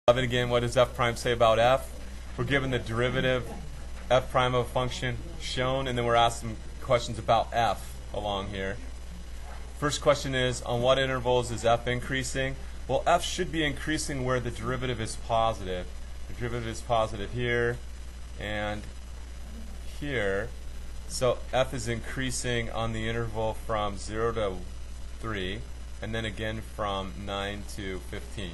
Again, what does f prime say about f? We're given the derivative f prime of a function shown, and then we're asked some questions about f along here. First question is, on what intervals is f increasing? Well, f should be increasing where the derivative is positive. The derivative is positive here and here. So f is increasing on the interval from 0 to 3, and then again from 9 to 15.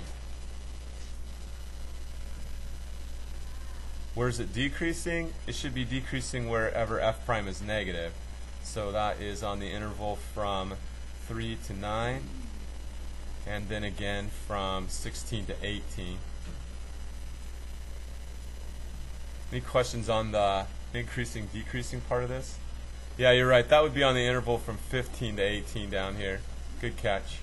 Where is it decreasing? It should be decreasing wherever f prime is negative. So that is on the interval from 3 to 9, and then again from 16 to 18. Any questions on the increasing, decreasing part of this? Yeah, you're right. That would be on the interval from 15 to 18 down here. Good catch.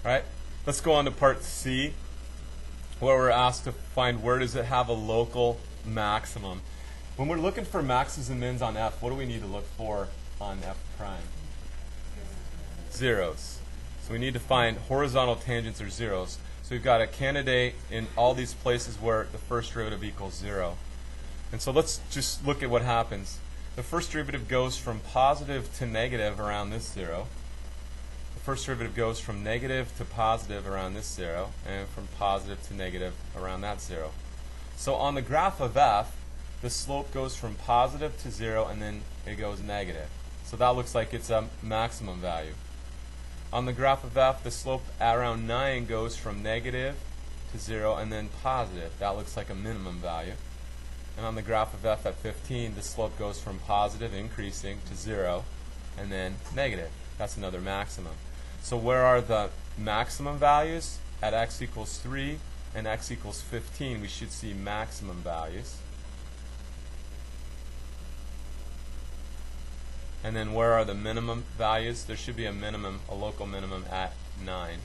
Alright, let's go on to part C, where we're asked to find where does it have a local maximum. When we're looking for maxes and mins on f, what do we need to look for on f prime? Zeros. So we need to find horizontal tangents or zeros. So we've got a candidate in all these places where the first derivative equals 0. And so let's just look at what happens. The first derivative goes from positive to negative around this 0. First derivative goes from negative to positive around this 0, and from positive to negative around that 0. So on the graph of f, the slope goes from positive to 0, and then it goes negative. So that looks like it's a maximum value. On the graph of f, the slope at around 9 goes from negative to 0, and then positive. That looks like a minimum value. And on the graph of f at 15, the slope goes from positive, increasing, to 0, and then negative. That's another maximum. So where are the maximum values? At x equals 3 and x equals 15, we should see maximum values. And then where are the minimum values? There should be a minimum, a local minimum at 9.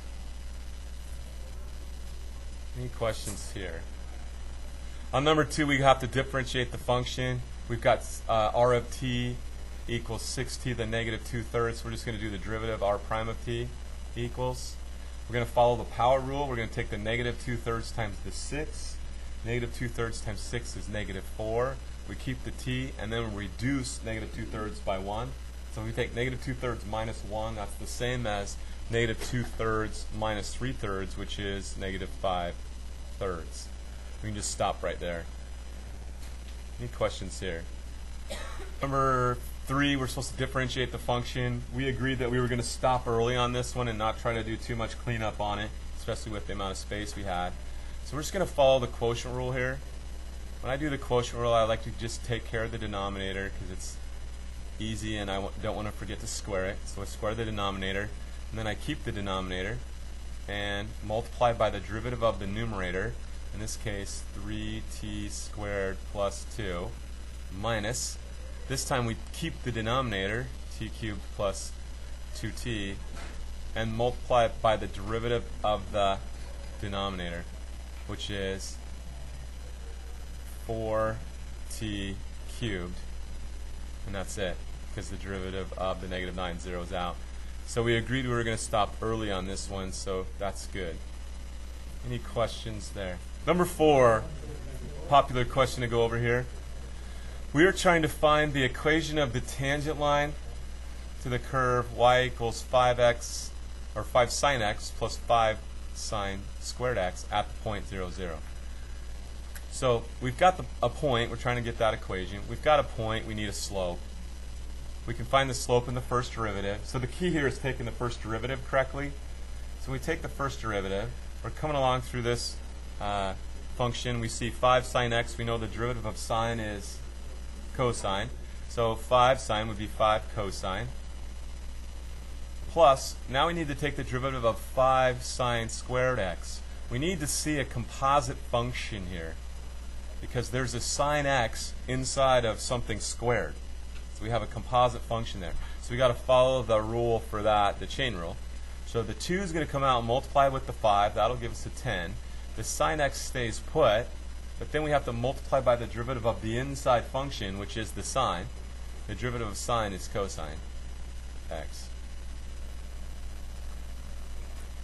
Any questions here? On number 2, we have to differentiate the function. We've got r of t equals 6t to the negative 2/3. We're just going to do the derivative r prime of t equals. We're going to follow the power rule. We're going to take the negative 2/3 times the 6. Negative 2/3 times 6 is negative 4. We keep the t, and then we reduce negative 2/3 by 1. So if we take negative 2/3 minus 1, that's the same as negative 2/3 minus 3/3, which is negative 5/3. We can just stop right there. Any questions here? Number 3, we're supposed to differentiate the function. We agreed that we were going to stop early on this one and not try to do too much cleanup on it, especially with the amount of space we had. So we're just going to follow the quotient rule here. When I do the quotient rule, I like to just take care of the denominator because it's easy and I don't want to forget to square it. So I square the denominator, and then I keep the denominator and multiply by the derivative of the numerator. In this case, 3t squared plus 2 minus, this time we keep the denominator, t cubed plus 2t, and multiply it by the derivative of the denominator, which is 4t cubed. And that's it, because the derivative of the negative 9 zeroes out. So we agreed we were going to stop early on this one, so that's good. Any questions there? Number 4, popular question to go over here. We are trying to find the equation of the tangent line to the curve y equals 5x, or 5 sine x plus 5 sine squared x at the point 0, 0. So we've got a point. We're trying to get that equation. We've got a point. We need a slope. We can find the slope in the first derivative. So the key here is taking the first derivative correctly. So we take the first derivative. We're coming along through this function. We see 5 sine x. We know the derivative of sine is cosine. So 5 sine would be 5 cosine. Plus, now we need to take the derivative of 5 sine squared x. We need to see a composite function here, because there's a sine x inside of something squared. So we have a composite function there. So we got to follow the rule for that, the chain rule. So the 2 is going to come out and multiply with the 5. That'll give us a 10. The sine x stays put. But then we have to multiply by the derivative of the inside function, which is the sine. The derivative of sine is cosine x.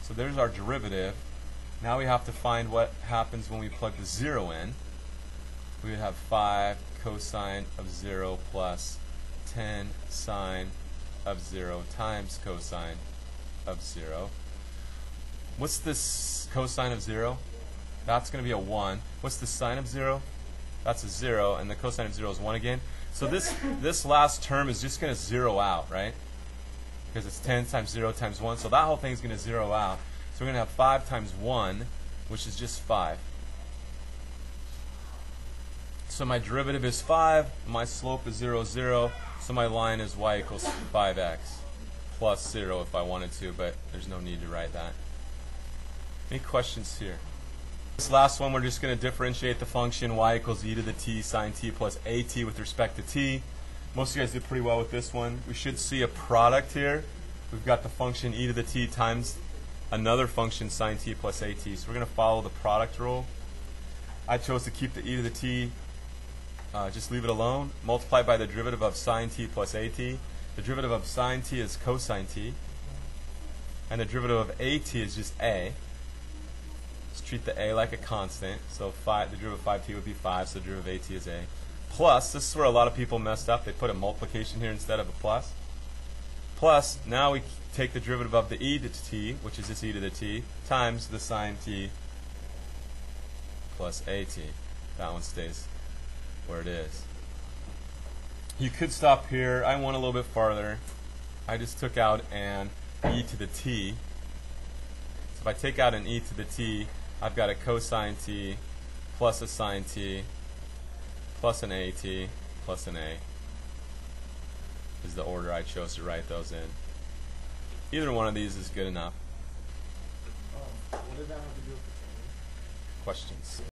So there's our derivative. Now we have to find what happens when we plug the 0 in. We would have 5 cosine of 0 plus 10 sine of 0 times cosine of 0. What's this cosine of 0? That's going to be a 1. What's the sine of 0? That's a 0, and the cosine of 0 is 1 again. So this last term is just going to zero out, right? Because it's 10 times 0 times 1. So that whole thing is going to zero out. So we're going to have 5 times 1, which is just 5. So my derivative is 5. My slope is 0, 0. So my line is y equals 5x plus 0 if I wanted to, but there's no need to write that. Any questions here? This last one, we're just going to differentiate the function y equals e to the t sine t plus at with respect to t. Most of you guys did pretty well with this one. We should see a product here. We've got the function e to the t times another function sine t plus at. So we're going to follow the product rule. I chose to keep the e to the t, just leave it alone. Multiply by the derivative of sine t plus at. The derivative of sine t is cosine t. And the derivative of at is just a. Let's treat the a like a constant. So the derivative of 5t would be 5, so the derivative of at is a. Plus, this is where a lot of people messed up. They put a multiplication here instead of a plus. Plus, now we take the derivative of the e to t, which is this e to the t, times the sine t plus at. That one stays where it is. You could stop here. I went a little bit farther. I just took out an e to the t. So if I take out an e to the t, I've got a cosine t plus a sine t plus an at plus an a is the order I chose to write those in. Either one of these is good enough. What did that have to do with the change? Questions?